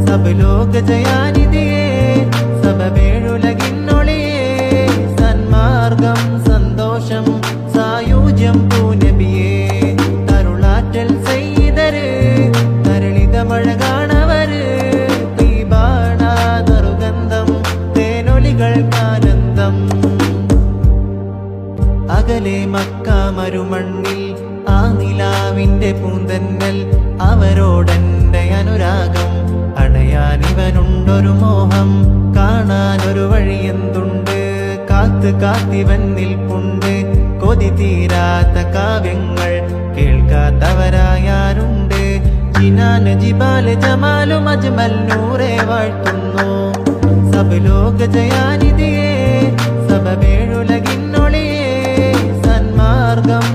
sub ലോക ജയാനിധിയേ സബബേഴുലകിന്നൊളിയേ സന്മാർഗം സന്തോഷം സായുജ്യം പൂനബിയേ തരുളാറ്റൽ സയ്യിദര് തരളിത മഴ കാണവര് തീബാണാതറുഗന്ധം തേനൊലികൾക്കാനന്ദം അകലെ മക്ക മരുമണ്ണിൽ ആ നിലാവിന്റെ പൂന്തന്നൽ അവരോടെന്റെ അനുരാഗം അണയാനിവനുണ്ടൊരു മോഹം കാണാനൊരു വഴിയെന്തുണ്ട് കാത്ത് കാത്തിവൻ നിൽപ്പുണ്ട് കൊതി തീരാത്ത കാവ്യങ്ങൾ കേൾക്കാത്തവരായാരുണ്ട് ജിനാന് ജിബാല് ജമാലും അജ്മൽ നൂറെ വാഴ്ത്തുന്നു സബ് ലോക ജയാനിധിയേ സബബേഴുലകിന്നൊളിയേ സന്മാർഗം